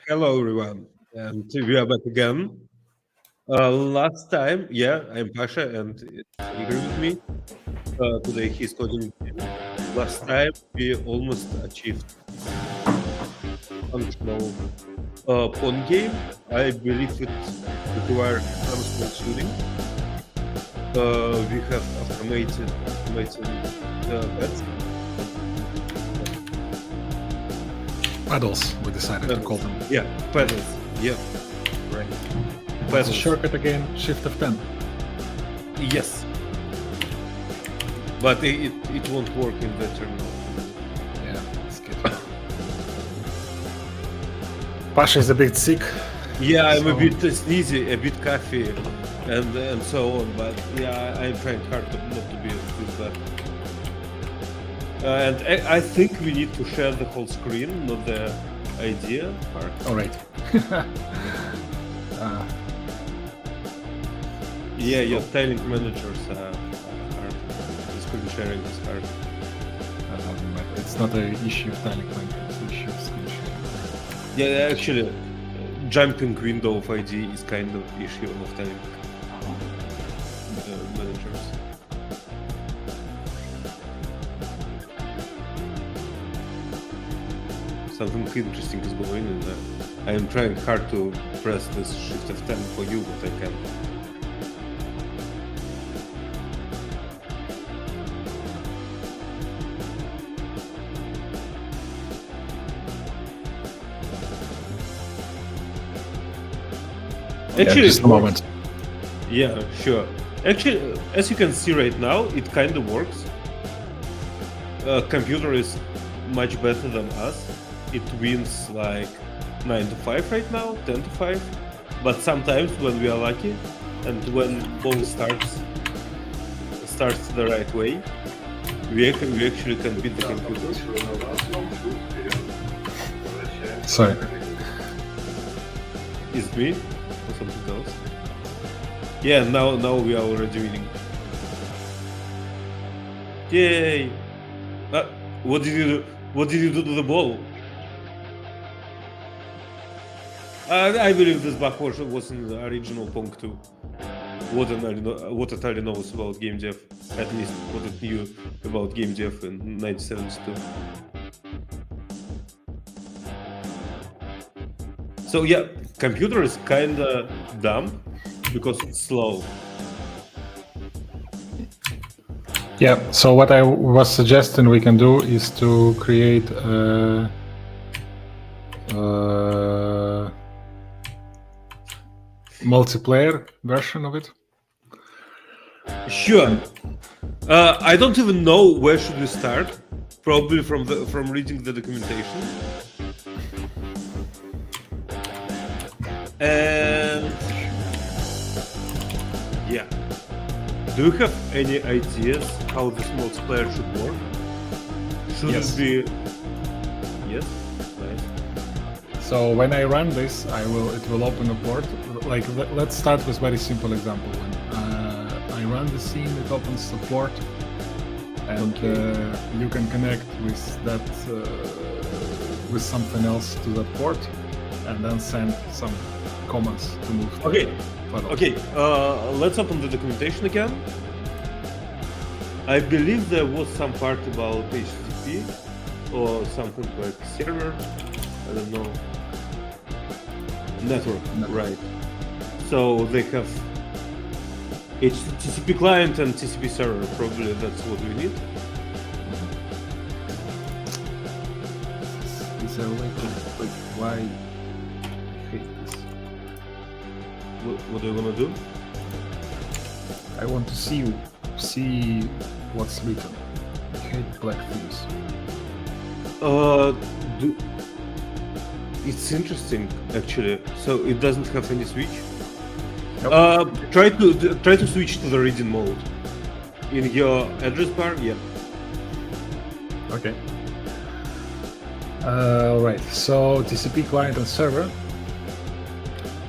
Hello, everyone, and we are back again. Last time, yeah, I'm Pasha, and it's Igor with me. Today he's coding. Last time we almost achieved functional pong game. I believe it requires some small tuning. We have automated bets. Paddles, we decided to call them. Yeah, pedals. Yeah, right. It's a Pedals. shortcut again, Shift F10. Yes, but it won't work in the terminal. Yeah, it's good. Pasha is a bit sick. Yeah, I'm a So- bit sneezy, a bit coffee, and so on. But yeah, I'm trying hard not to be this bad. And I think we need to share the whole screen, not the idea part. All right. Yeah, your tiling managers are hard. The screen sharing is hard. It's not an issue of tiling manager, it's an issue of screen sharing. Yeah, actually, jumping window of ID is kind of issue of tiling managers. Something interesting is going in there. I am trying hard to press this Shift F10 for you, but I can't. Actually, just it a works. moment. Yeah, sure. Actually, as you can see right now, it kind of works. Computer is much better than us. It wins like 9 to 5 right now, 10 to 5. But sometimes when we are lucky and when ball starts the right way, we actually can beat the computer. Sorry. Is it me or something else? Yeah, now we are already winning. Yay! What did you do? What did you do to the ball? I believe this bug was in the original Pong 2. What Atari knows about game dev, at least what it knew about game dev in 1972. So yeah, computer is kinda dumb because it's slow. Yeah, so what I was suggesting we can do is to create a multiplayer version of it. Sure. I don't even know where should we start. Probably from reading the documentation. And yeah. Do you have any ideas how this multiplayer should work? Should Yes. it be? Yes. Nice. So when I run this, it will open a port. Like let's start with very simple example. When I run the scene, it opens the port, and you can connect with that with something else to that port, and then send some commands to move. to Okay. the funnel. Okay. Let's open the documentation again. I believe there was some part about HTTP or something like server. I don't know. Network, right? So they have HTTP client and TCP server. Probably that's what we need. Is there a way to like why I hate this? What do you wanna do? I want to see what's written. I hate black things. It's interesting actually. So it doesn't have any switch. Nope. Try to switch to the reading mode in your address bar. Yeah. Okay. Right. So TCP client and server.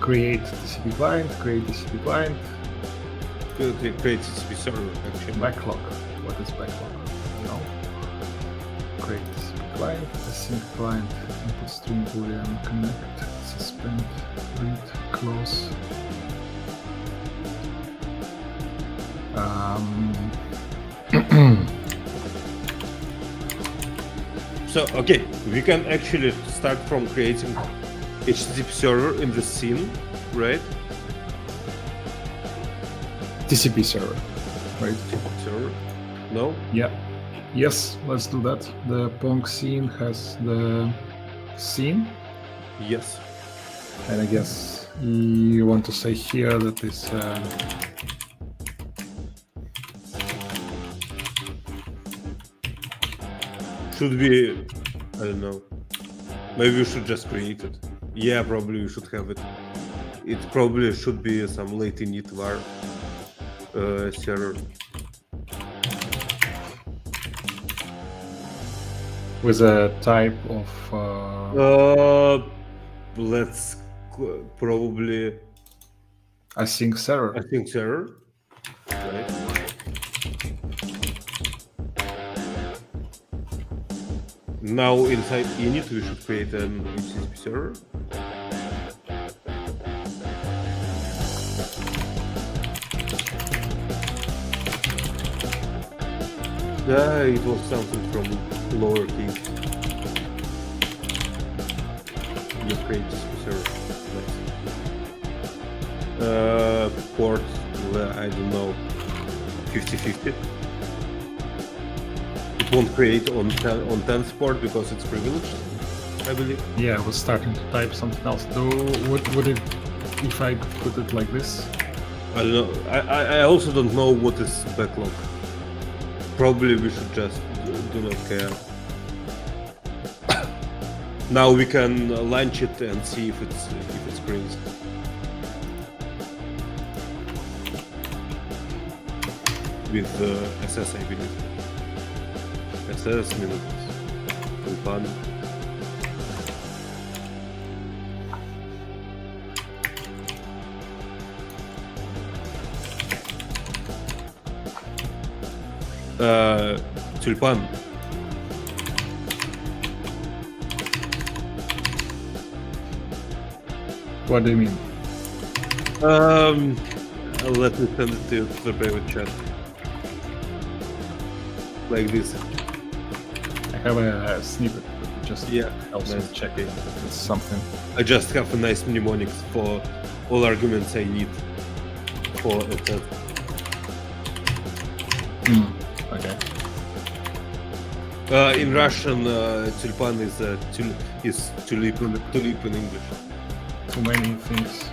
Create TCP client. Create TCP client. Create TCP server actually. Backlog. What is backlog? No. Create TCP client. Async client. Input stream boolean connect. and read close. So okay, we can actually start from creating HTTP server in the scene, right? TCP server, right? Server. No. Yeah. Yes, let's do that. The pong scene has the scene, Yes. and I guess you want to say here that is Should we? I don't know. Maybe we should just create it. Yeah, probably we should have it. It probably should be some late init var server. with a type of Let's probably async server. async server. Right. Now inside init we should create an HTTP server. Yeah, it was something from lowercase. You create HTTP server. Nice. Port, I don't know, 50/50. It won't create on 10th port because it's privileged, I believe. Yeah, I was starting to type something else. Would it, if I put it like this? I don't know. I also don't know what is backlog. Probably we should just do not care. Now we can launch it and see if it's crazy. With SS, I believe. SS minutes. Fun. Tulpan. What do you mean? Let me send it to the private chat. Like this. I have a snippet that just Yeah, helps me nice. check if it's something. I just have a nice mnemonics for all arguments I need for a test. Okay. In Russian, tulpan is tulip in English. Too many things.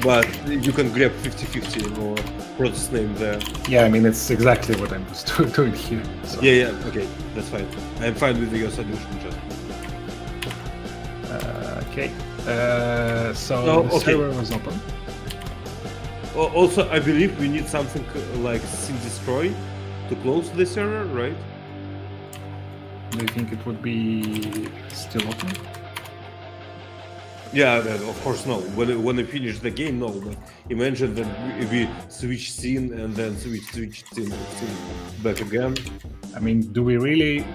But you can grab 50/50 or process name there. Yeah, I mean it's exactly what I'm just doing here. So. Yeah, okay, that's fine. I'm fine with your solution, just. Okay. So No, the okay. server was open. Also, I believe we need something like scene destroy to close the server, right? Do you think it would be still open? Yeah, of course, no. When I finish the game, no. But imagine that we switch scene and then switch scene back again. I mean, do we really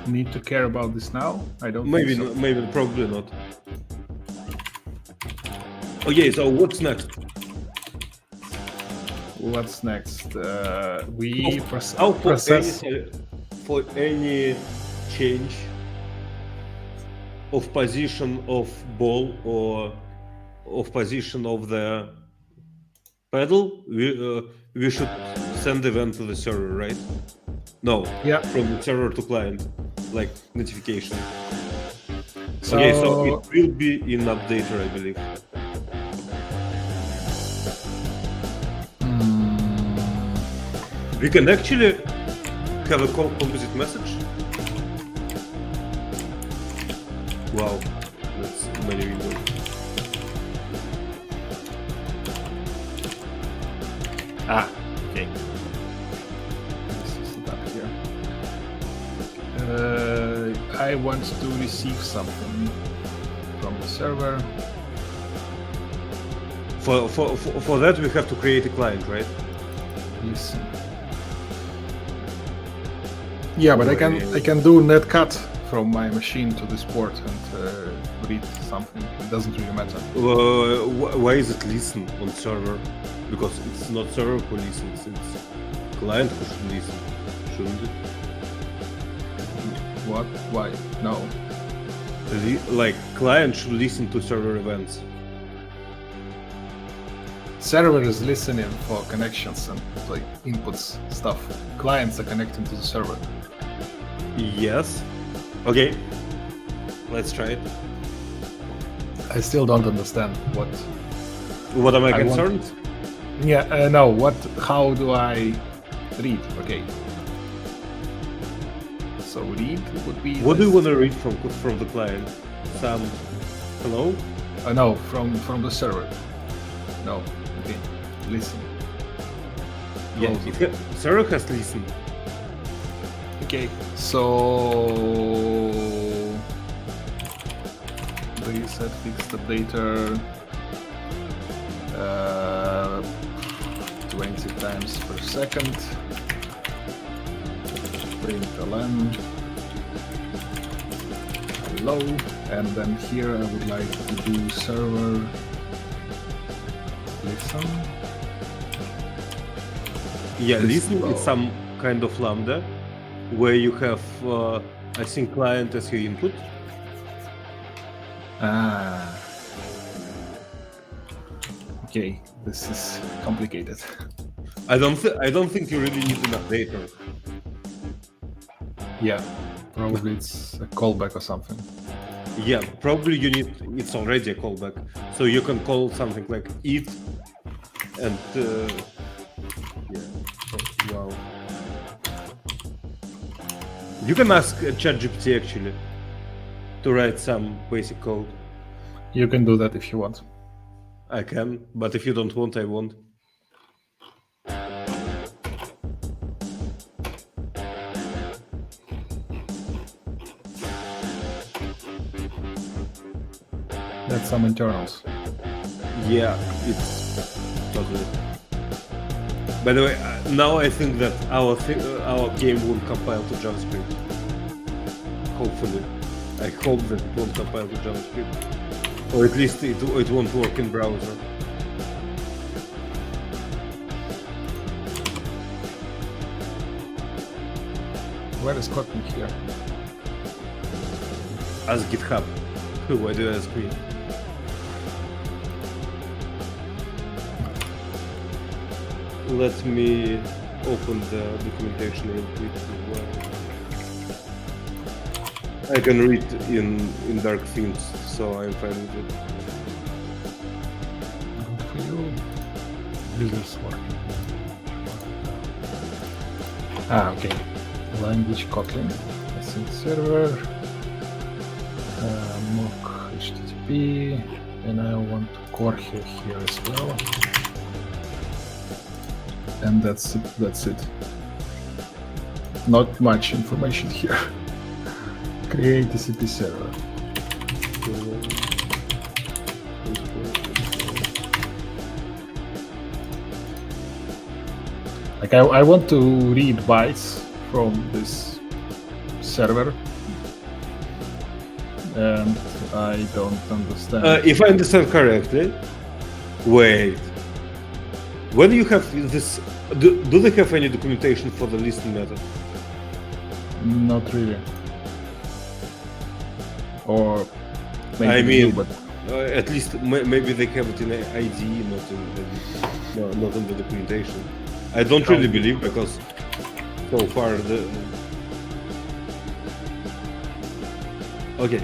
need to care about this now? I don't Maybe, think so. maybe, probably not. Okay, so what's next? What's next? We How process. for any change of position of ball or of position of the pedal, we should send event to the server, right? No, Yeah. from the server to client, like notification. So, Okay, so it will be in updater, I believe. We can actually have a composite message. Wow, that's many windows. okay. This is it up here. I want to receive something from the server. For that we have to create a client, right? Listen. Yeah, but I can do netcat from my machine to this port and read something. It doesn't really matter. Why is it listen on server? Because it's not server who listens, it's client who should listen, shouldn't it? What? Why? No. Like, client should listen to server events. Server is listening for connections and like inputs stuff. Clients are connecting to the server. Yes. Okay. Let's try it. I still don't understand what. What am I I want- concerned? Yeah, no. What? How do I read? Okay. So read would be. What do you this- want to read from the client? Some hello? No, from the server. No. Okay. Listen. Yeah. Close. If server has listened. Okay. So reset fixed updater 20 times per second. Println hello, and then here I would like to do server listen. Yeah, This- listen is some kind of lambda where you have, I think, client as your input. Ah. Okay, this is complicated. I don't think you really need an updater. Yeah, probably it's a callback or something. Yeah, probably you need. It's already a callback, so you can call something like it, and yeah. So, wow. You can ask ChatGPT actually to write some basic code. You can do that if you want. I can, but if you don't want, I won't. That's some internals. Yeah, it's totally. By the way, now I think that our game will compile to JavaScript. Hopefully, I hope that it won't compile to JavaScript, or at least it won't work in browser. Where is Kotlin here? Ask GitHub. Why do you ask me? Let me open the documentation real quick as well. I can read in dark themes, so I'm fine with it. Good for you. Users working. Ah, okay. Language Kotlin. Async server. Mock HTTP. And I want KorGE here as well. And that's it. Not much information here. Create TCP server. Like I want to read bytes from this server, and I don't understand. If I understand correctly, wait. When you have this, do they have any documentation for the listen method? Not really. Or maybe I they do, mean, but at least maybe they have it in IDE, not in the documentation. I don't really believe, because so far okay,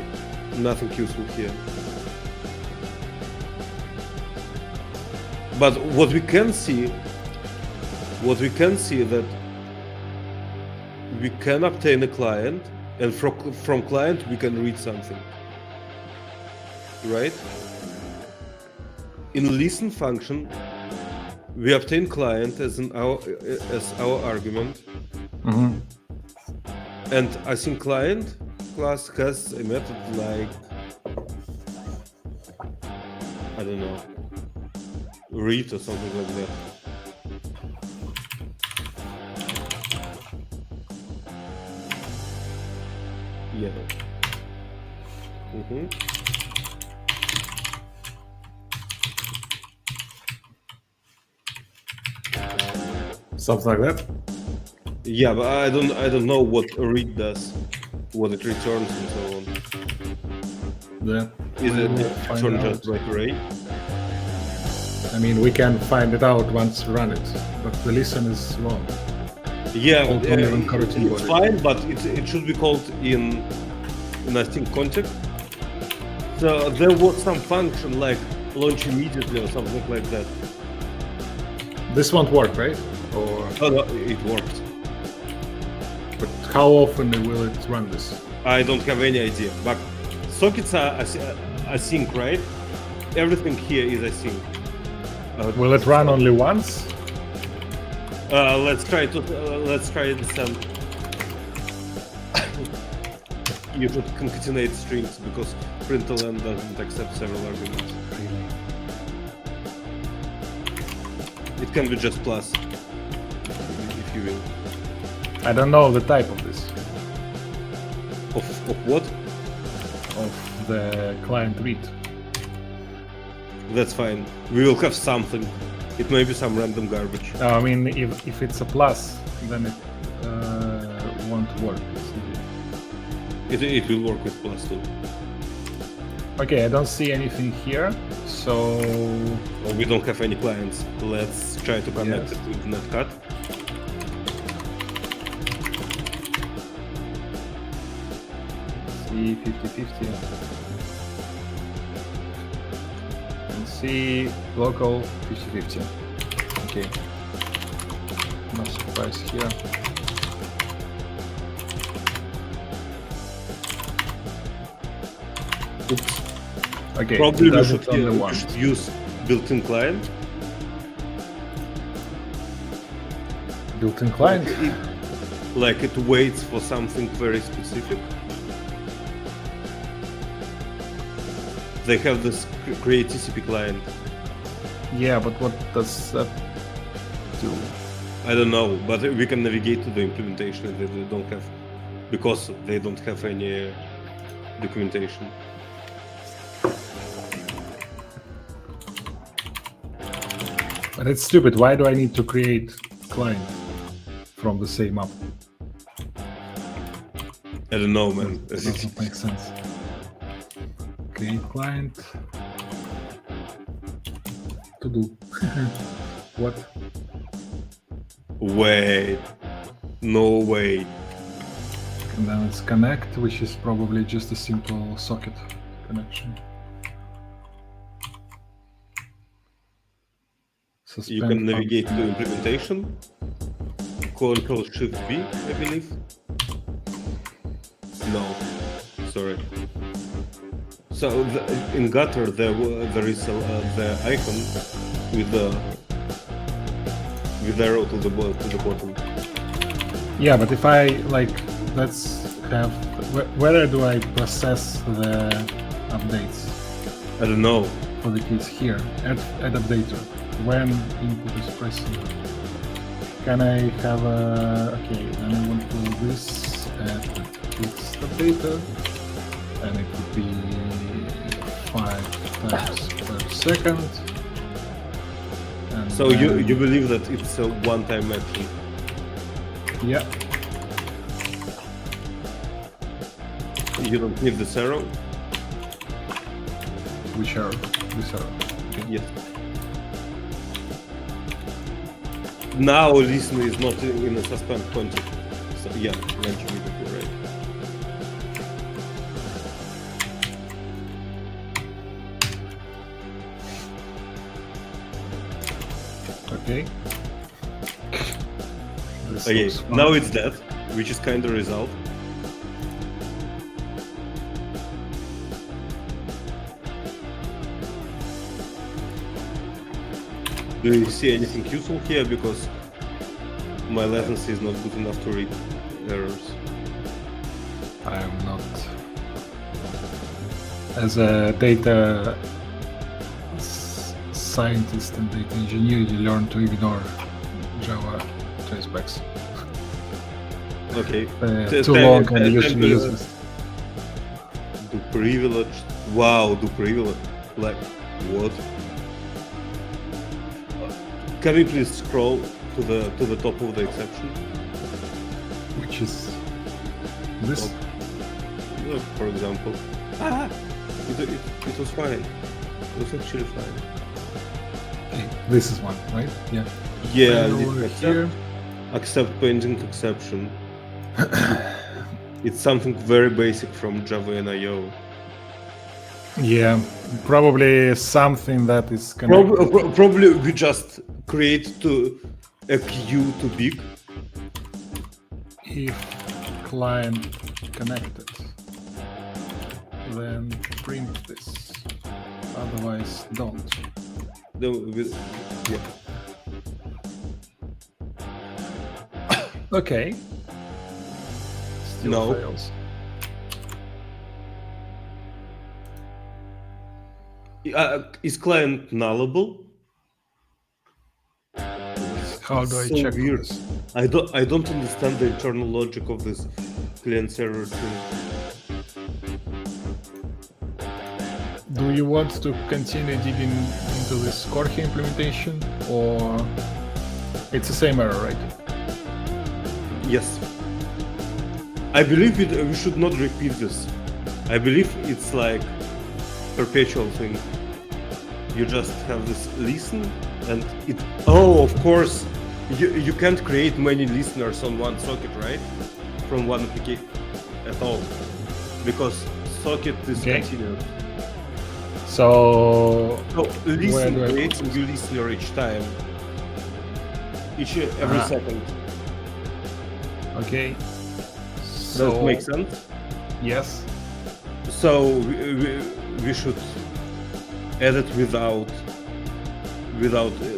nothing useful here. But what we can see that we can obtain a client, and from client we can read something, right? In listen function, we obtain client as our argument, and I think client class has a method like, I don't know, read or something like that. Yeah. Mm-hmm. Something like that. Yeah, but I don't know what read does, what it returns and so on. Yeah. Is we it will find return out. just like array? I mean, we can find it out once we run it, but the listen is wrong. Yeah, Correct it's fine, but it should be called in async context. So there was some function like launch immediately or something like that. This won't work, right? Or Oh, no, it worked. but how often will it run this? I don't have any idea. But sockets are async, right? Everything here is async. Will it run only once? Let's try this. You should concatenate strings because println doesn't accept several arguments. It can be just plus, if you will. I don't know the type of this, Of what? of the client read. That's fine. We will have something. It may be some random garbage. I mean, if it's a plus, then it won't work. It will work with plus too. Okay, I don't see anything here, so Oh, we don't have any clients. Let's try to connect Yes. it with netcat. see 50-50. And see local 50-50. Okay. No surprise here. Oops. Okay, Probably it we does should, it only we once. should use built-in client. Built-in client. Like it waits for something very specific. They have this create TCP client. Yeah, but what does that do? I don't know, but we can navigate to the implementation that they don't have, because they don't have any documentation. But it's stupid. Why do I need to create client from the same app? I don't know, man. It doesn't make sense. Create client. To do. What? Wait. No way. And then it's connect, which is probably just a simple socket connection. You Suspend can navigate to function. implementation. Ctrl-Shift-B, I believe. No, sorry. So in Gutter there is the icon with the arrow to the bottom. Yeah, but if I like, let's have. Where do I process the updates I don't know. for the keys here? Add updater. When input is pressing. Can I have a? Okay, then I want to do this at fixed updater, and it would be 5 times per second. And So then- you believe that it's a one-time action? Yeah. You don't need this arrow? Which arrow? This arrow. Okay. Yes. Now listen is not in a suspend context. So yeah, mention it before, right? Okay. This Okay, looks fine. now it's dead, which is kind of result. Do you see anything useful here? Because my latency is not good enough to read errors. I am not. As a data scientist and data engineer, you learn to ignore Java tracebacks. Okay. Too long and usually temporary- useless. Privileged. Wow, do privilege. Like, what? Can we please scroll to the top of the exception? Which is this. For example. It was fine. It was actually fine. Okay, this is one, right? Yeah. Yeah, And over here. accept pending exception. It's something very basic from Java and IO. Yeah, probably something that is connected. Probably we just create a queue too big. If client connected, then print this. Otherwise, don't. Yeah. Okay. Still No. fails. Is client nullable? How do I So check weird. this? I don't understand the internal logic of this client server thing. Do you want to continue digging into this KorGE implementation, or it's the same error, right? Yes. I believe we should not repeat this. I believe it's like perpetual thing. You just have this listen and it. Oh, of course, you can't create many listeners on one socket, right? From one application at all, because socket is Okay. continuous. So So listen do I creates put a new listener each time. Every Ah. second. okay. Does So it make sense? yes. So we should add it without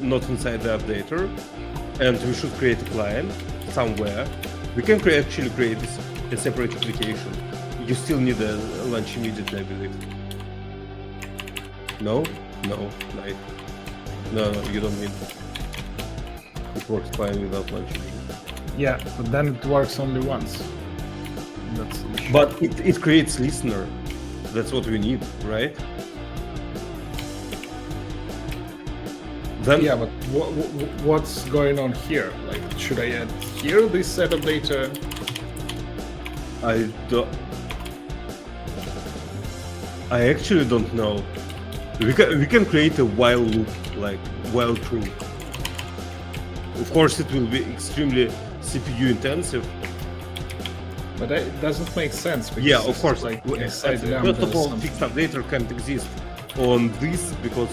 not inside the updater, and we should create a client somewhere. We can actually create a separate application. You still need a launch immediately, I believe. No, right. No, you don't need. It works fine without launch immediately. Yeah, but then it works only once. That's the issue. But it creates listener. That's what we need, right? Then Yeah, but what's going on here? Like, should I add here this set of data? I actually don't know. We can create a while loop, like while true. Of course, it will be extremely CPU intensive. But it doesn't make sense. Because Yeah, of it's course. Like First inside lambda of all, something. fixed updater can't exist on this because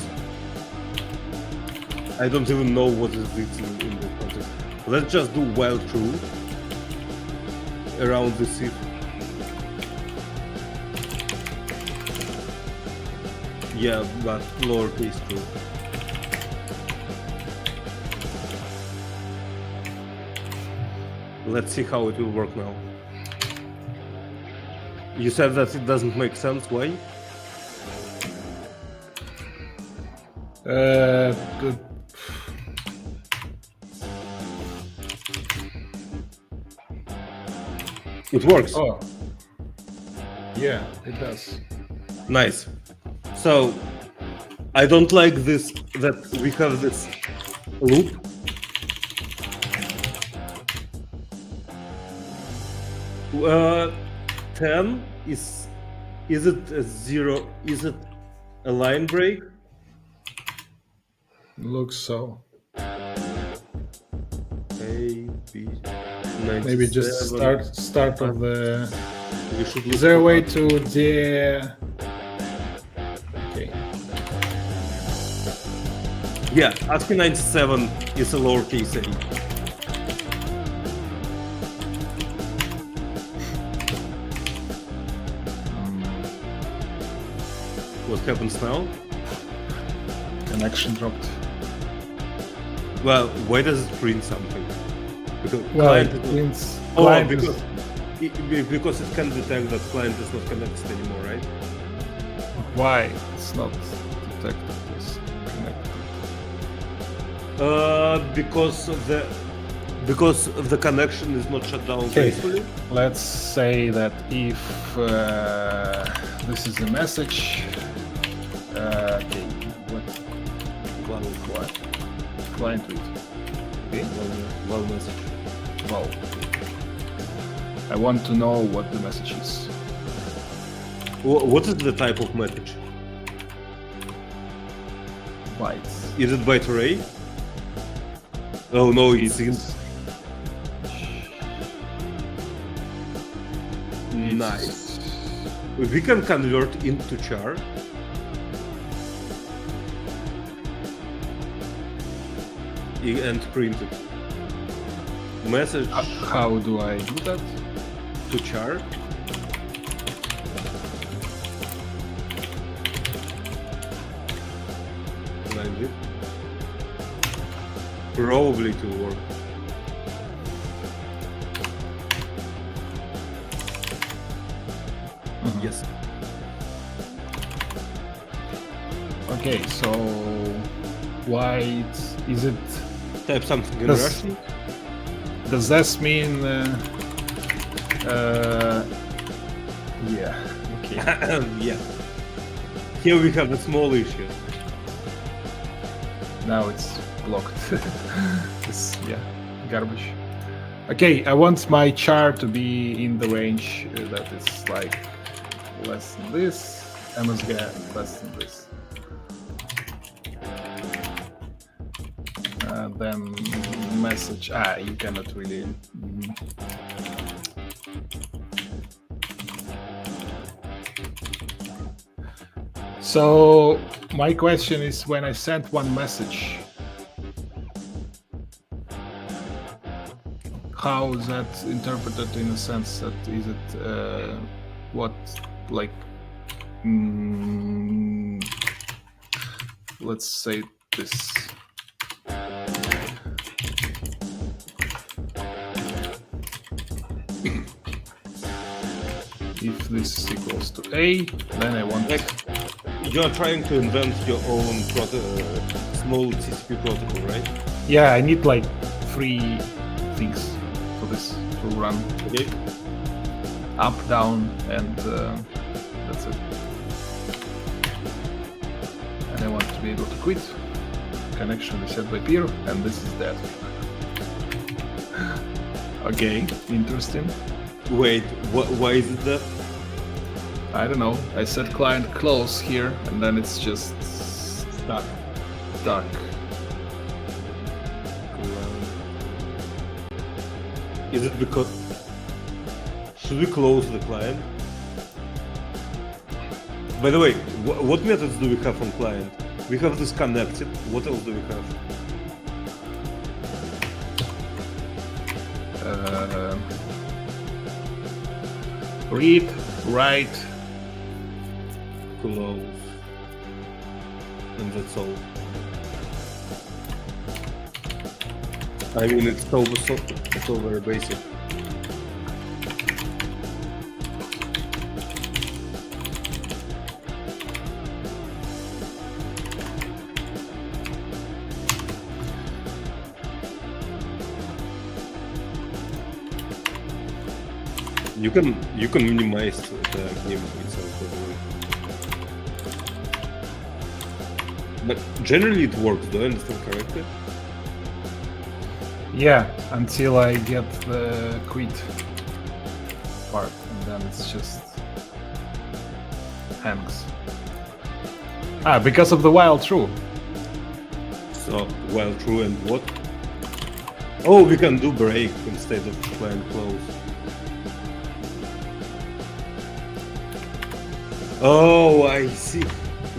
I don't even know what is this in the context. Let's just do while true around this if. Yeah, but lowercase true. Let's see how it will work now. You said that it doesn't make sense. Why? It works. Oh, yeah, it does. Nice. So I don't like this that we have this loop. Uh, 10 is it a zero? Is it a line break? Looks so. A, B, 97. Maybe just start of the. We should look Is there a for way that. to the? Okay. Yeah, ASCII 97 is a lowercase a. What happens now? Connection dropped. Well, why does it print something? Because Well, client it is not- means Oh, client because is, because it can detect that client is not connected anymore, right? why it's not detected as connected. Because Because the connection is not shut down Okay. gracefully. Let's say that if this is a message, okay, what client read? Okay, Well message. well, I want to know what the message is. What is the type of message? Bytes. Is it byte array? Oh no, it's nice. We can convert into char. And print it. Message How do I do that? to char. Like this. Probably it will work. Yes. Okay, so why is it? Type something in Does- Russian. Does this mean? Yeah. Okay. Yeah. Here we have a small issue. Now it's blocked. This, yeah, garbage. Okay, I want my char to be in the range that is like less than this, MSG less than this. Then message. You cannot really. So my question is, when I sent one message, how is that interpreted in a sense that is it what like let's say this. If this is equals to A, then I want You're trying to invent your own small TCP protocol, right? Yeah, I need like 3 things for this to run. Okay. Up, down, and that's it. And I want to be able to quit. Connection is set by peer, and this is that. Okay, interesting. Wait, why is it that? I don't know. I set client close here, and then it's just stuck. Is it because... Should we close the client? By the way, what methods do we have on client? We have this connected. What else do we have? Read, write. Close. And that's all. I mean, it's so very basic. You can minimize the game itself, by the way. But generally it works, do I understand correctly? Yeah, until I get the quit part, and then it's just hangs. Because of the while true. So, while true and what? Oh, we can do break instead of client close. Oh, I see.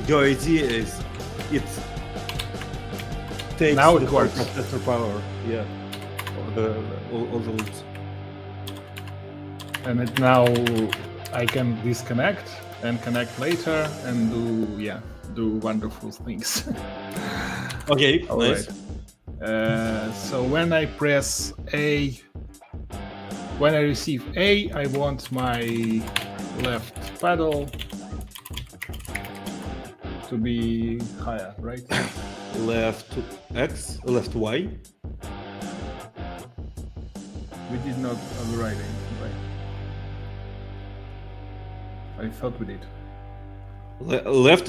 Your idea is it takes Now it the whole works. processor power. Yeah. All the loops. And it now I can disconnect and connect later and do wonderful things. Okay, All nice. right. So when I press A, when I receive A, I want my left paddle to be higher, right? Left X, left Y. We did not override anything, right? I thought we did. Left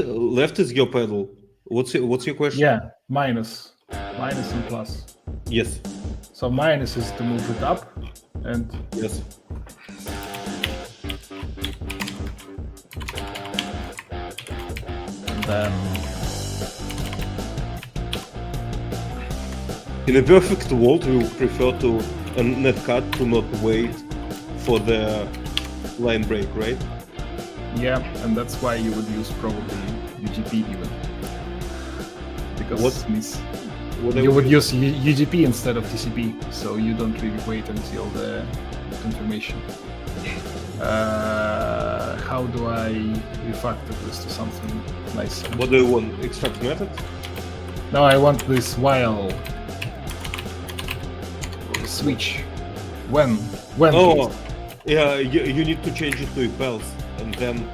is your pedal. What's your question? Yeah, minus and plus. Yes. So minus is to move it up, and Yes. then In a perfect world, we would prefer to a netcut to not wait for the line break, right? yeah, and that's why you would use probably UGP even, because What? you would use UGP instead of TCP, so you don't really wait until the confirmation. How do I refactor this to something nice? What do you want? Extract method? No, I want this while switch. When? Oh, please. yeah. You need to change it to else, and then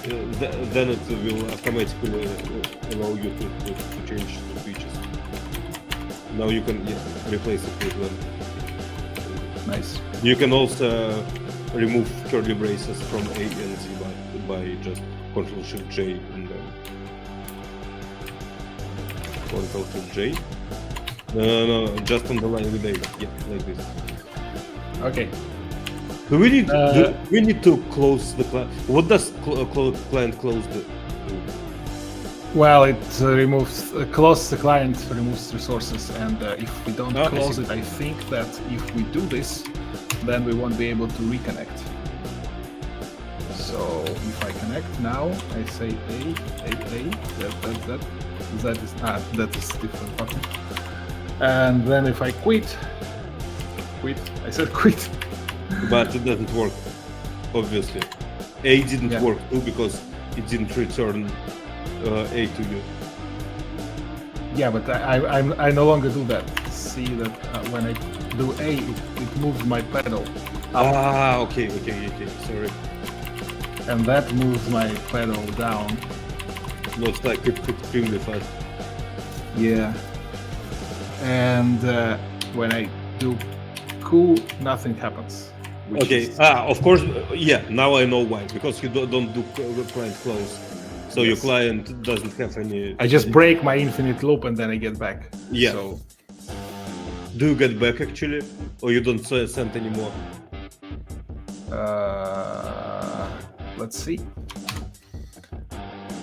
it will automatically allow you to change the switches. Now you can replace it with one. Nice. You can also remove curly braces from A and Z by just Ctrl-Shift-J and then Ctrl-Shift-J. No, just on the line with A. Yeah, like this. Okay. Do we need to close the client? What does client close do? Well, it removes close the client, removes resources, and if we don't close it, I think that if we do this, then we won't be able to reconnect. So if I connect now, I say A, that is different button. And then if I quit, I said quit. But it doesn't work, obviously. A didn't work too because it didn't return A to you. Yeah, but I no longer do that. See that when I do A, it moves my pedal up. Ah, okay, sorry. And that moves my pedal down. Looks like it's extremely fast. Yeah. And when I do cool, nothing happens. Okay. Of course. Yeah. Now I know why. Because you don't do client close, so your client doesn't have any. I just break my infinite loop and then I get back. Yeah. So, do you get back actually, or you don't send anymore? let's see.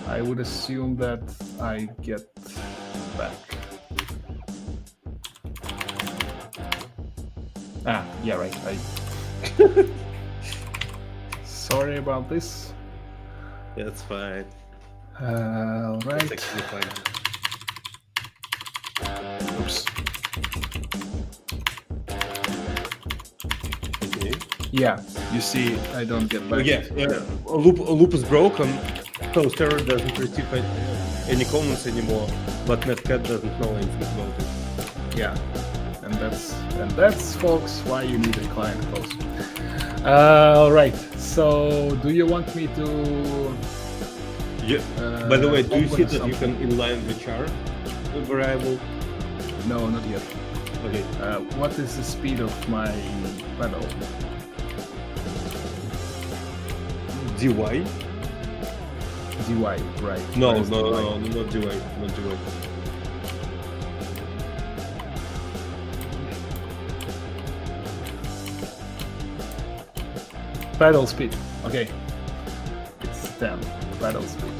I would assume that I get back. Yeah, right. Sorry about this. That's fine. Right. That's actually fine. Oops. Okay. Yeah, you see, I don't get back. Yeah. Loop is broken. Toaster doesn't receive any comments anymore, but Netcat doesn't know anything about it. Yeah, and that's folks why you need a client close. All right. So, do you want me to? Yeah. By the way, do you see that something? you can inline the char variable? No, not yet. Okay. What is the speed of my pedal? dy? dy, right? No, Where's not dy? dy, not dy. Pedal speed. Okay. It's 10. Pedal speed.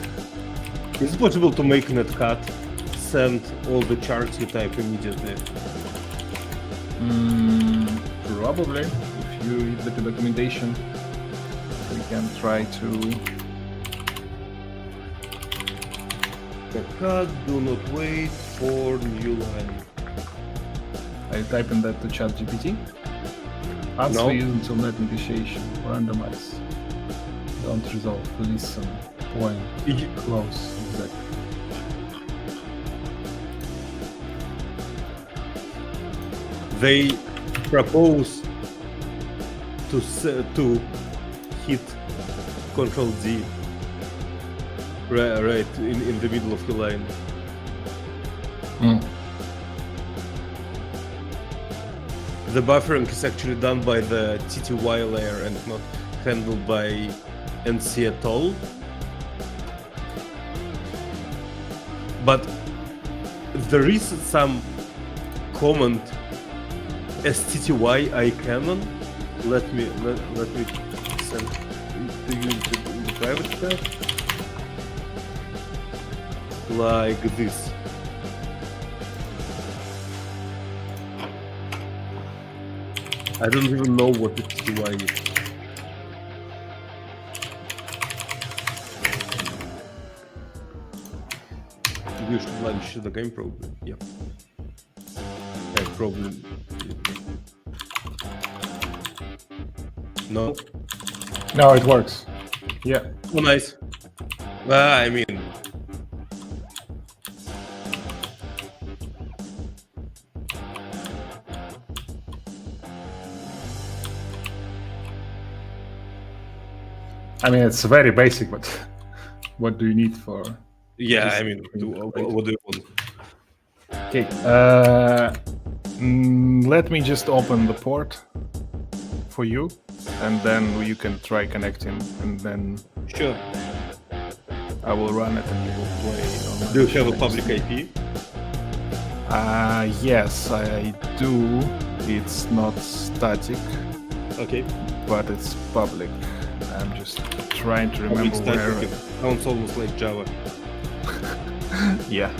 Is it possible to make Netcat send all the charts you type immediately? Probably. If you read the documentation, we can try to. Netcat, do not wait for new line. I type in that to ChatGPT. Answer No. you until net negotiation. Randomize. Don't resolve. Listen. Point. Close. Exactly. They propose to hit Control D right in the middle of the line. the buffering is actually done by the TTY layer and not handled by NC at all. But there is some comment STTY iCanon. Let me send it to you in the private chat. Like this. I don't even know what the TTY is. You should launch the game probably. Yep. Probably. No. No, it works. Yeah. Oh, nice. I mean. I mean, it's very basic, but what do you need for? Yeah, I mean, what do you want? Okay. Let me just open the port for you, and then you can try connecting, and then Sure. I will run it, and you will play. On Do you have a public IP? Yes, I do. It's not static, Okay. but it's public. I'm just trying to Public remember where. static. Sounds almost like Java. Yeah.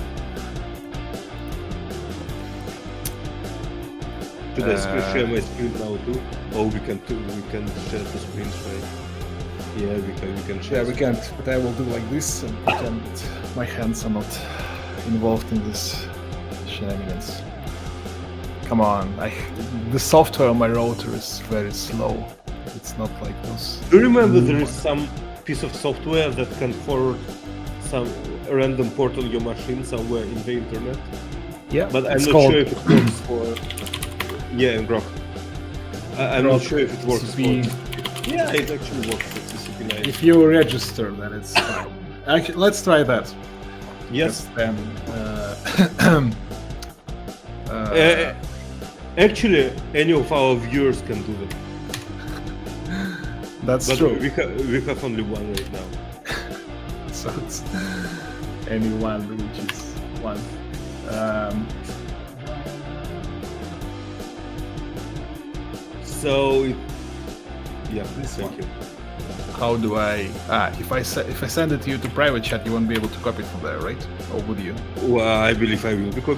Should I share my screen now too? Oh, we can share the screens, right? Yeah, we can share. Yeah, we can't, but I will do like this and pretend my hands are not involved in this shenanigans. Come on, the software on my router is very slow. It's not like those. Do you remember there is some piece of software that can forward some random port on your machine somewhere in the internet? Yeah, But I'm it's not called sure if it works for. Yeah, in Grok. I'm not sure if it works TCP. for. Yeah, it actually works for TCP9. If you register, then it's fine. Actually, let's try that. Yes. Then, Actually, any of our viewers can do that. that's But true. we have only one right now. So it's anyone which is one. So, yeah, This thank one. you. How do I? If I send it to you to private chat, you won't be able to copy it from there, right? Or would you? Well, I believe I will be able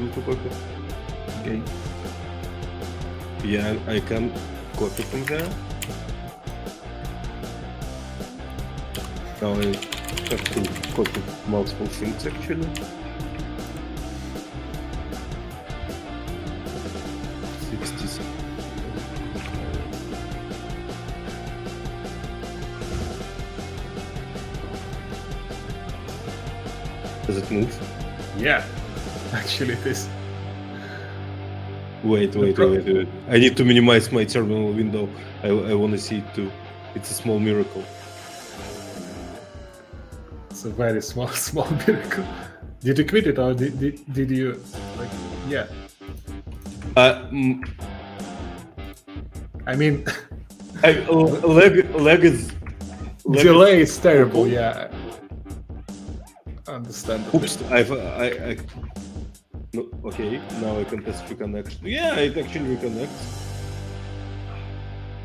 to copy. Okay. Yeah, I can copy from there. Now I have to copy multiple things actually. 60 seconds. Does it move? Yeah. Actually, it is. Wait. I need to minimize my terminal window. I want to see it too. It's a small miracle. It's a very small miracle. Did you quit it or did you like? Yeah. I mean, Leg is delay is terrible. Yeah. Understandable. Oops, no, okay, now I can test reconnection. Yeah, it actually reconnects.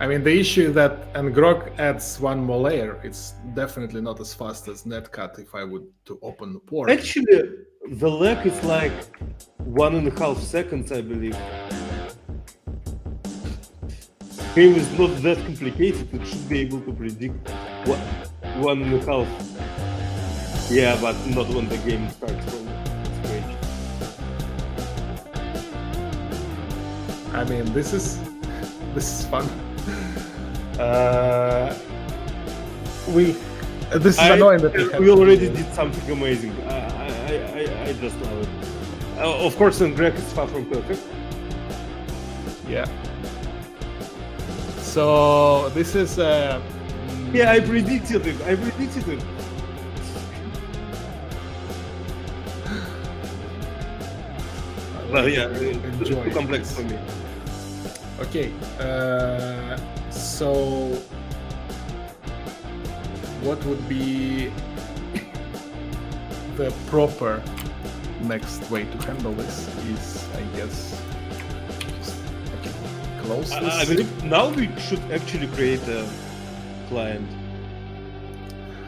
I mean, the issue is that Grok adds one more layer. It's definitely not as fast as Netcat if I would to open the port. Actually, the lag is like 1.5 seconds, I believe. Game is not that complicated. It should be able to predict what 1.5. Yeah, but not when the game starts from scratch. I mean, this is fun. This is annoying that we already did something amazing. I just love it. Of course, in Greg it's far from perfect. Yeah. So this is. Yeah, I predicted it. Well, yeah, it's too complex for me. Okay. So what would be the proper next way to handle this? Is, I guess, just close this. I believe now we should actually create a client.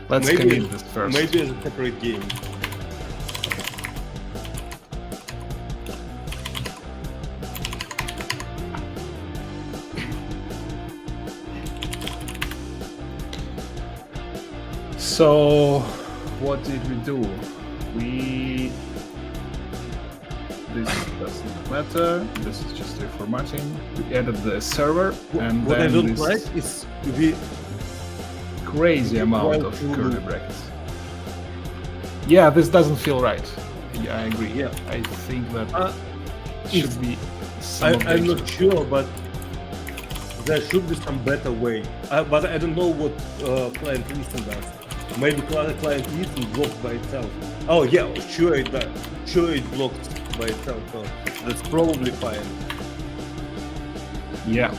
Let's commit this first. Maybe as a separate game. So, what did we do? This doesn't matter. This is just reformatting. We added the server, and What then I don't this like is we crazy amount try of to- curly brackets. Yeah, this doesn't feel right. Yeah, I agree. Yeah. I think that if- should be some I'm update. not sure, but there should be some better way. But I don't know what client listen does. Maybe client listen blocked by itself. Oh yeah, sure it does. Sure it blocked by itself. So that's probably fine. Yeah.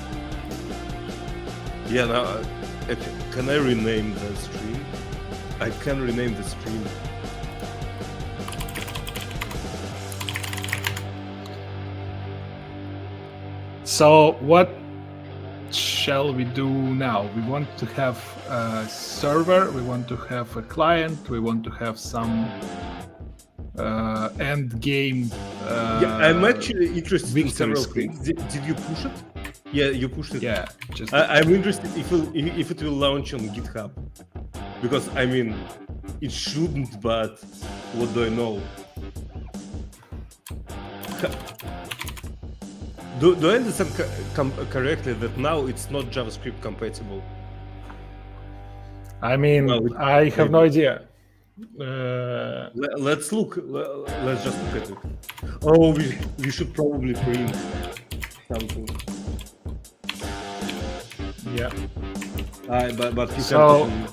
Yeah. Now, okay. Can I rename the stream? I can rename the stream. So what shall we do now? We want to have a server, we want to have a client, we want to have some end game. Yeah, I'm actually interested in victory several screen. things. Did you push it? Yeah, you pushed it. Yeah, just I'm interested if it will launch on GitHub, because I mean, it shouldn't. But what do I know? Do I understand correctly that now it's not JavaScript compatible? I mean, Well, I have no idea. Let's look. Let's just look at it. Oh, we should probably print something. Yeah. But you So- can.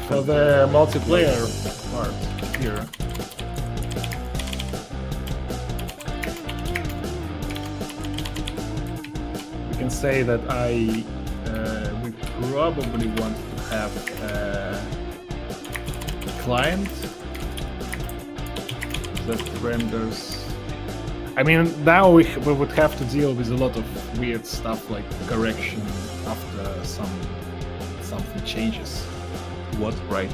For the multiplayer part here. We can say that we probably want to have a client that renders. I mean, now we would have to deal with a lot of weird stuff like correction after something changes. What? Right.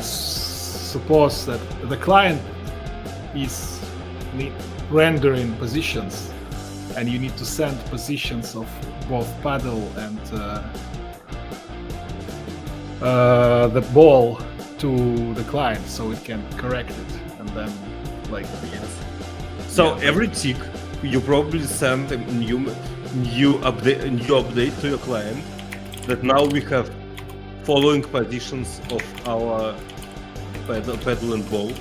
Suppose that the client is rendering positions, and you need to send positions of both paddle and the ball to the client, so it can correct it, and then like So Yeah. every tick, you probably send a new update to your client that now we have following positions of our pedal and ball,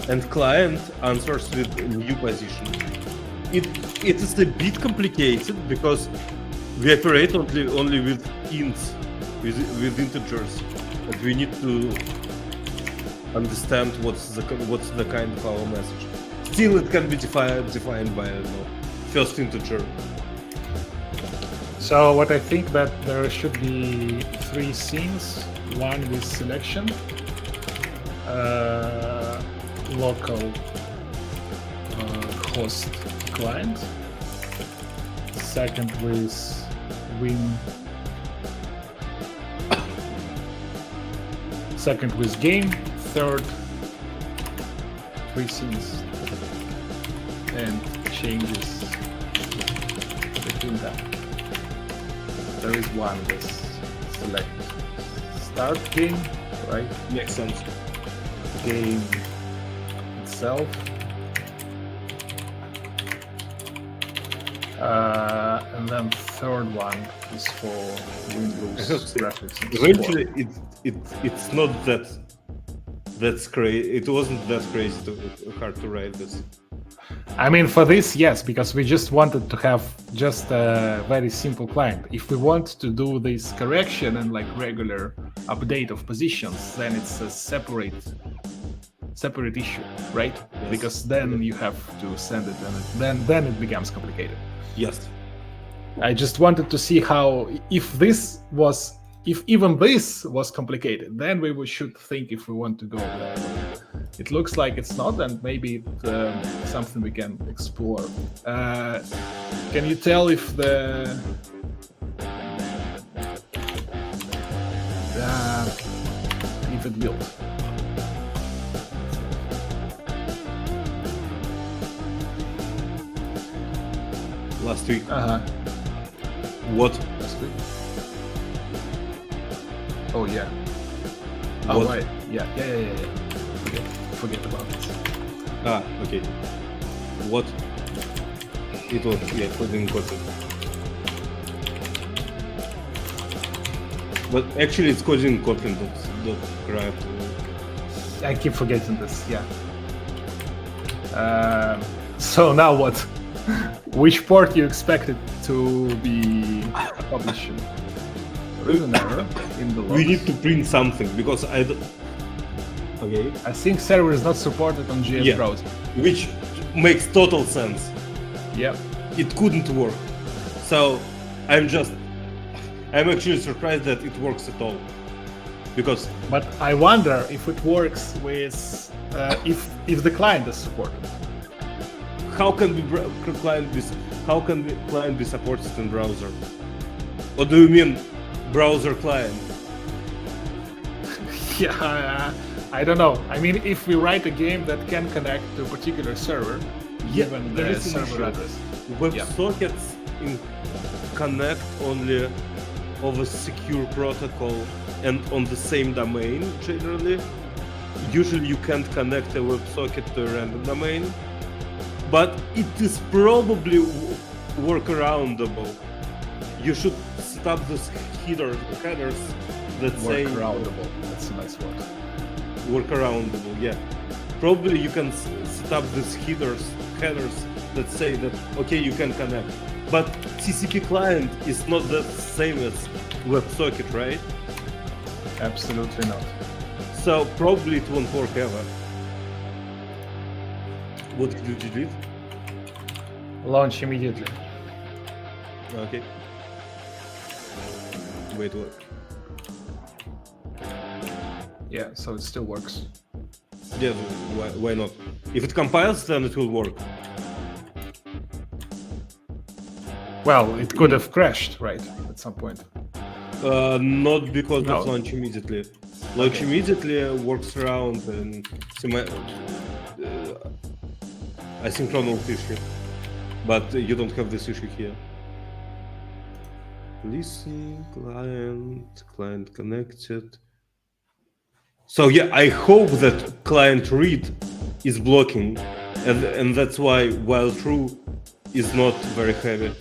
and client answers with a new position. It is a bit complicated because we operate only with ints, with integers, and we need to understand what's the kind of our message. Still, it can be defined by, I don't know, first integer. So what I think that there should be 3 scenes. One with selection, local host client. Second with win. Second with game. Third, 3 scenes and changes between them. There is one with select start game, right? Makes sense. Game itself. And then third one is for Windows graphics. And Eventually, it's not that's crazy. It wasn't that crazy hard to write this. I mean, for this, yes, because we just wanted to have just a very simple client. If we want to do this correction and like regular update of positions, then it's a separate separate issue, right? Yes. Because then you have to send it, and then it becomes complicated. Yes. I just wanted to see how, if even this was complicated, then we should think if we want to go there. It looks like it's not, and maybe it's something we can explore. Can you tell if if it built? Last week. Uh-huh. What? Last week? Oh yeah. What? Oh right. Yeah. Forget about it. Ah, okay. What? It was, yeah, Koding Kotlin. But actually it's Koding Kotlin dot craft. I keep forgetting this. Yeah. So now what? Which port you expected to be publishing? There is an error in the logs. We need to print something because I don't... Okay. I think server is not supported on GS Yeah. browser. Which makes total sense. Yeah. It couldn't work. So I'm actually surprised that it works at all. Because But I wonder if it works with if the client is supported. how can the client be supported in browser? What do you mean browser client? Yeah, I don't know. I mean, if we write a game that can connect to a particular server, Yeah, given there the is an server issue. address. WebSockets connect only over secure protocol and on the same domain generally. Usually you can't connect a WebSocket to a random domain, but it is probably workaroundable. You should set up these headers that say Workaroundable. That's a nice word. workaroundable, yeah. Probably you can set up these headers that say that okay, you can connect. But TCP client is not the same as WebSocket, right? Absolutely not. So probably it won't work ever. What did you delete? Launch immediately. Okay. Wait, what? Yeah, so it still works. Yeah, why not? If it compiles, then it will work. Well, it could have crashed, right, at some point. Not because No. of launch immediately. Launch immediately works around and asynchronous issue, but you don't have this issue here. Listen, client connected. So yeah, I hope that client read is blocking, and that's why while true is not very heavy.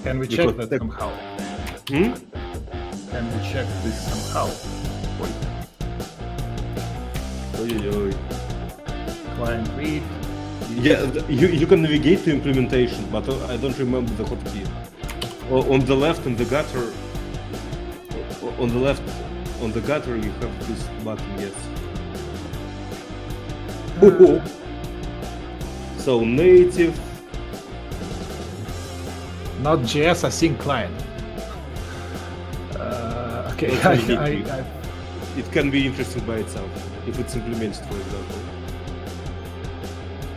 Can we check Because that somehow? Hmm? Can we check this somehow? Wait, Oi. client read. Yeah, you can navigate to implementation, but I don't remember the hotkey. On the left, in the gutter, on the gutter, you have this button. Yes. So native. Not JS, I think client. Okay, That's really it can be interesting by itself if it's implemented, for example.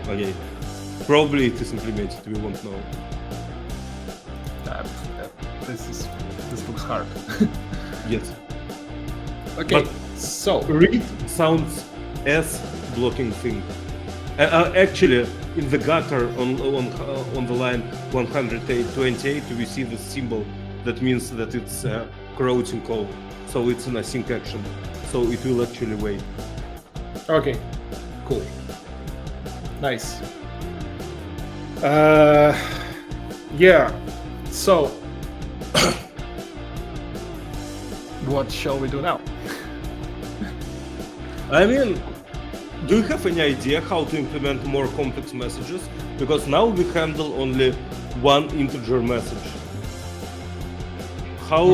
Okay, probably it is implemented. We won't know. This looks hard. Yes. Okay, But so read sounds as blocking thing. Actually, in the gutter on the line 128, we see the symbol that means that it's a crouching call. So it's an async action. So it will actually wait. okay, cool, nice. Yeah. So, what shall we do now? I mean, do you have any idea how to implement more complex messages? Because now we handle only one integer message. How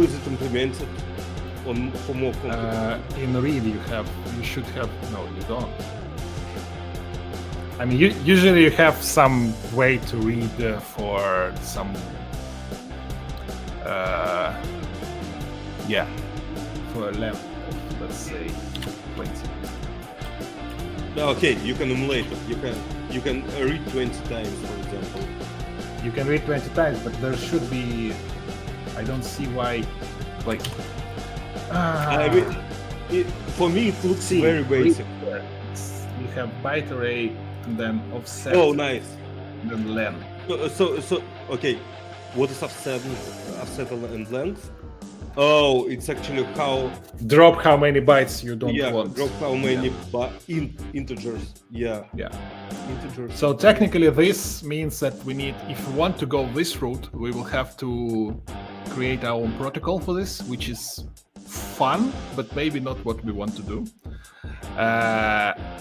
is it implemented? for more context? In read you should have, no, you don't. I mean, usually you have some way to read for some, yeah, for a length of, let's say, 20. Okay, you can emulate it. You can read 20 times, for example. You can read 20 times, but there should be. I don't see why, like. I mean, for me, it looks very basic. You have byte array and then offset. Oh, nice. And then len. So okay, what is offset and length? Oh, it's actually how Drop how many bytes you don't want. drop how many integers. Yeah, integers. So technically, this means that we need, if we want to go this route, we will have to create our own protocol for this, which is fun, but maybe not what we want to do.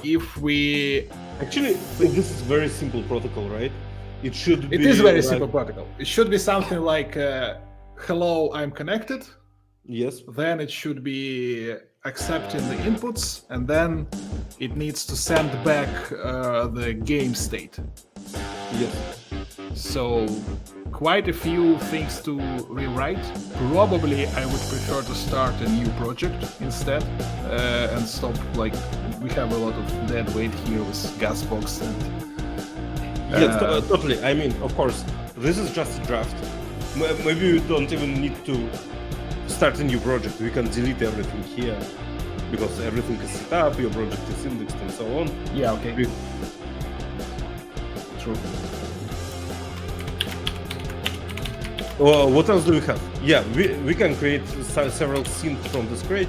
If we Actually, this is very simple protocol, right? It should be. It is very simple protocol. It should be something like, hello, I'm connected. Yes. Then it should be accepting the inputs, and then it needs to send back the game state. Yes. So quite a few things to rewrite. Probably I would prefer to start a new project instead and stop, like, we have a lot of dead weight here with Gasbox and Yes, totally. I mean, of course, this is just a draft. Maybe we don't even need to start a new project. We can delete everything here because everything is set up, your project is indexed and so on. yeah, okay. True. What else do we have? Yeah, we can create several scenes from the scratch.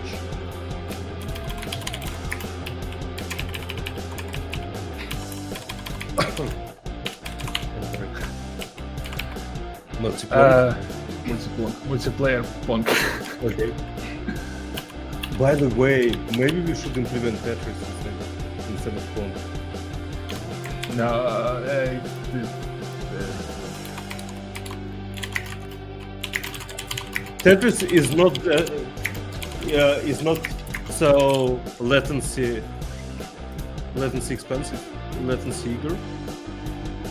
Multiplayer pong. Okay. By the way, maybe we should implement Tetris instead of Pong. No, Tetris is not so latency expensive, latency eager.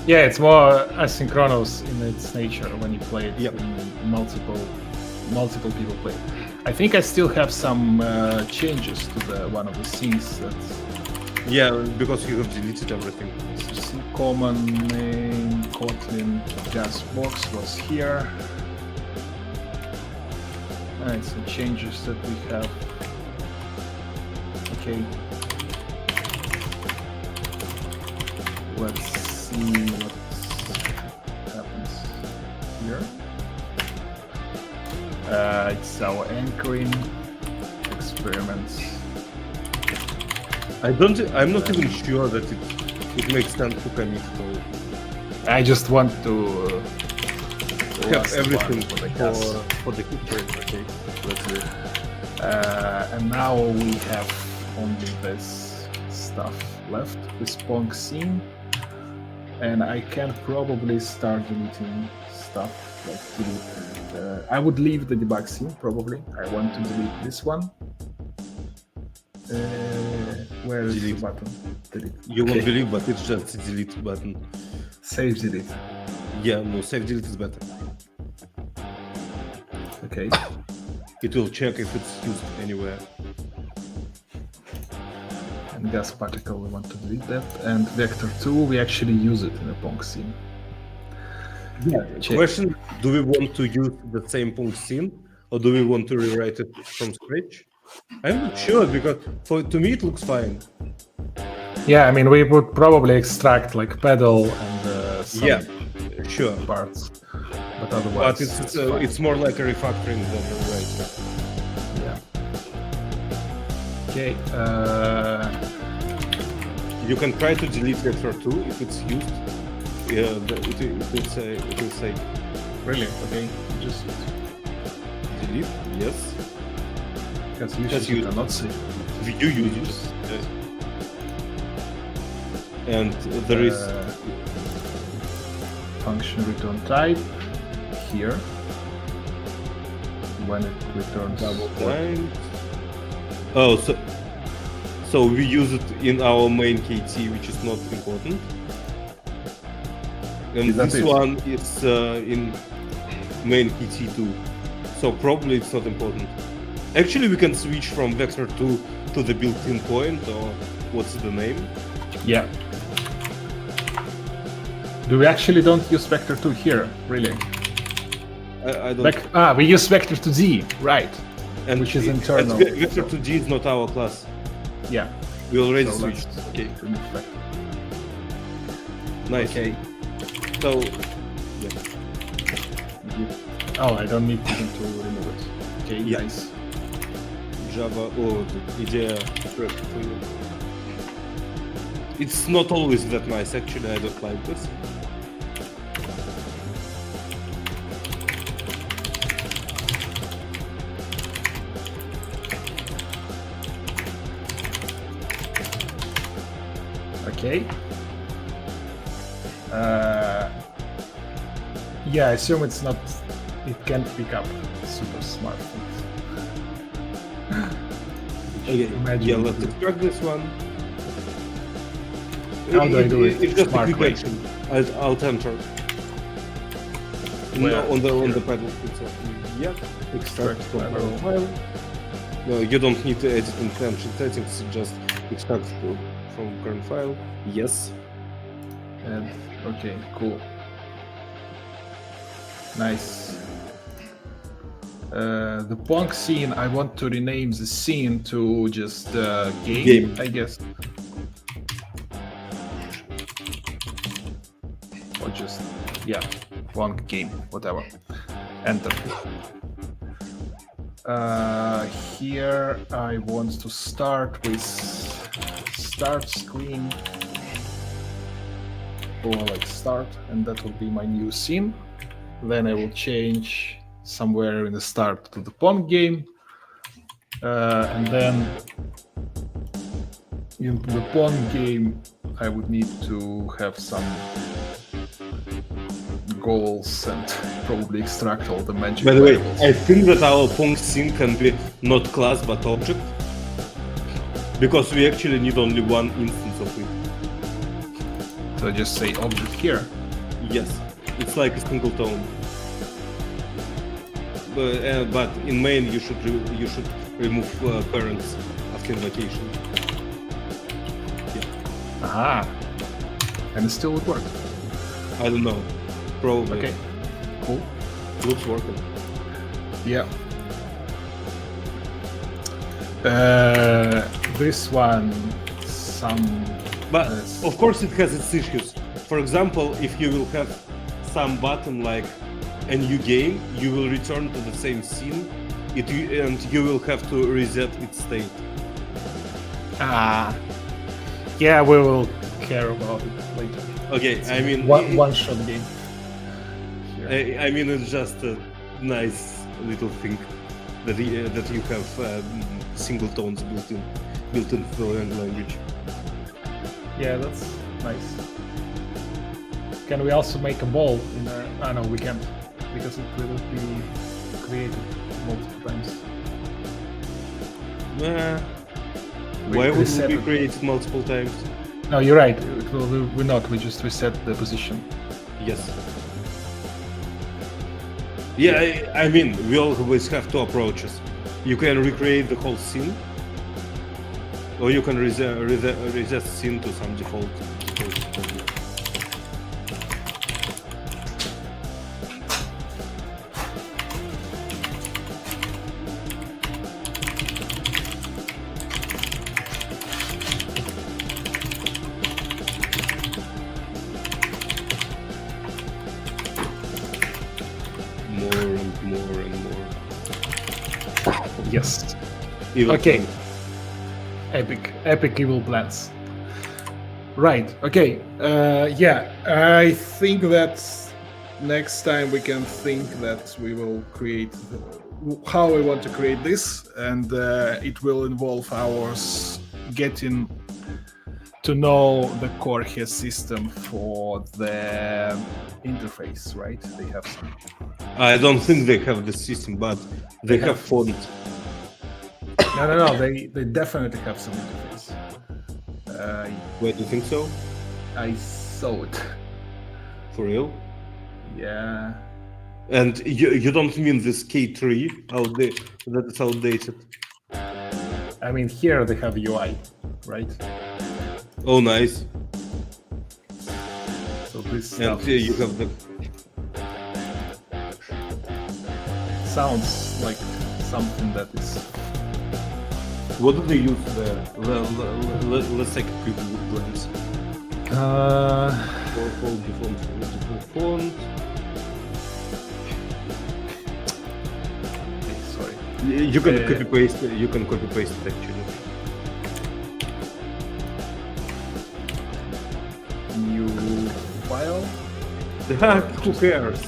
yeah, it's more asynchronous in its nature when you play it. Yep. When multiple people play. I think I still have some changes to one of the scenes that. Yeah, because you have deleted everything. Common name Kotlin Gasbox was here. And some changes that we have. Okay. Let's see what happens here. It's our anchoring experiments. I'm not even sure that it makes sense to commit though. I just want to Have everything for the for the history. Okay, let's do it. and now we have only this stuff left, this pong scene, and I can probably start deleting stuff, like delete. I would leave the debug scene probably. I want to delete this one. Where is Delete. the button? Delete. You won't believe, but it's just a delete button. Save delete. Yeah, no, save delete is better. Okay. It will check if it's used anywhere. And gas particle, we want to delete that. And vector 2, we actually use it in a pong scene. Yeah. Check. Question: do we want to use the same pong scene, or do we want to rewrite it from scratch? I'm not sure because to me it looks fine. Yeah, I mean, we would probably extract like pedal and some Yeah, sure. parts, but otherwise, But fine. it's more like a refactoring than a rewriting. Yeah. Okay. You can try to delete vector 2 if it's used. It will say Really? Okay. Just delete. Yes. because usually you cannot see. You use it. And there is function return type here. when it returns Double port. time. Oh, so we use it in our main KT, which is not important. And Is that this it? one is in main KT too. So probably it's not important. Actually, we can switch from vector 2 to the built-in point, or what's the name? Yeah. Do we actually don't use vector 2 here, really? I don't. We use vector 2D, right? And which is and internal. Vector 2G is not our class. Yeah. We already So switched. let's Okay, remove vector. nice. Okay. So, Oh, I don't need even to remove it. Okay, Yeah. nice. Java, idea correct for you. It's not always that nice, actually. I don't like this. Okay. Yeah, I assume it can't pick up super smart things. Okay, Imagine yeah, it let's would- extract this one. How do I do it It's just a quick smartly? action. Alt enter. Where? No, on the Here. pedal itself. Yeah. Extract from File. current file. No, you don't need to edit intention settings. Just extract from current file. Yes. And okay, cool. Nice. The pong scene, I want to rename the scene to just game, Game. I guess. Or just, yeah, pong game, whatever. Enter. Here I want to start with start screen, or like start, and that will be my new scene. Then I will change somewhere in the start to the pong game, and then in the pong game I would need to have some goals and probably extract all the magic By the way, variables. I think that our Pong scene can be not class but object, because we actually need only one instance of it. So just say object here. Yes, it's like a single tone. But in main you should remove parents after invocation. Aha, and it still would work. I don't know, probably. Okay, cool. Looks working. Yeah. This one, But Yes. of course it has its issues. For example, if you will have some button like a new game, you will return to the same scene, and you will have to reset its state. yeah, we will care about it later. Okay, I mean, One shot game. I mean, it's just a nice little thing that you have single tones built in the language. Yeah, that's nice. Can we also make a ball in a... no, we can't, because it will be created multiple times. Why would reset we be it. created multiple times? No, you're right. We're not. We just reset the position. Yes. Yeah, I mean, we always have two approaches. You can recreate the whole scene, or you can reset scene to some default. More and more and more. Yes. Evil Okay. plan. Epic evil plans. Right. Okay. Yeah. I think that next time we can think that we will create how we want to create this, and it will involve ours getting to know the KorGE system for the interface, right? They have some. I don't think they have the system, but they have font. No. They definitely have some interface. Wait, do you think so? I saw it. For real? Yeah. And you don't mean this K3 that is outdated? I mean, here they have UI, right? Oh, nice. So this And stuff here you have the. sounds like something that is. What do they use there? Let's take a quick glance. For default font. Sorry. You can copy paste. You can copy paste it actually. New file. Who cares?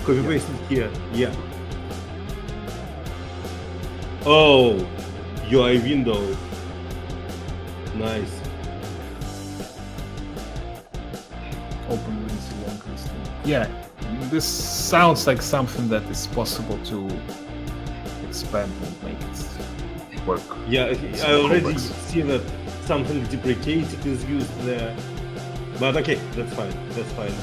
Copy paste it here. Yeah. Oh, UI window. Nice. Open with long list. Yeah, this sounds like something that is possible to expand and make it work. Yeah, I already see that something deprecated is used there. But okay, that's fine. That's fine.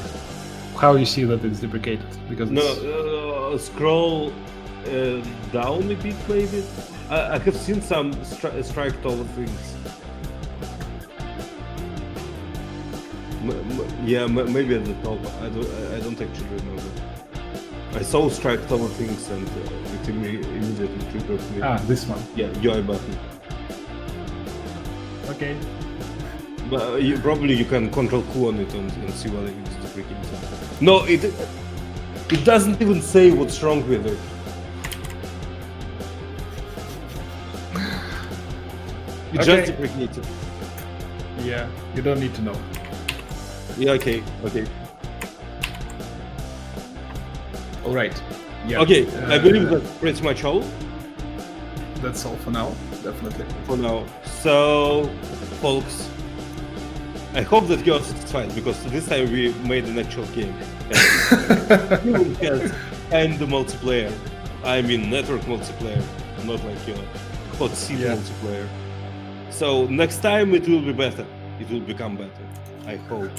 How you see that it's deprecated? Because No, scroll down a bit maybe. I have seen some strike all things. Yeah, maybe at the top. I don't actually remember. I saw strike all things and it immediately triggered me. This one. Yeah, UI button. Okay. But probably you can control Q on it and see whether it's deprecated. No, it doesn't even say what's wrong with it. It just deprecated. Yeah, you don't need to know. Yeah, okay. All right. Yeah. Okay, I believe that's pretty much all That's all for now, definitely. for now. So, folks, I hope that you're satisfied because this time we made an actual game. And the multiplayer. I mean network multiplayer, not like your KorGE multiplayer. So next time it will be better. It will become better. I hope.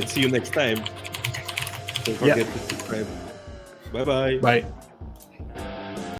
See you next time. Don't forget to subscribe. Bye bye. Bye.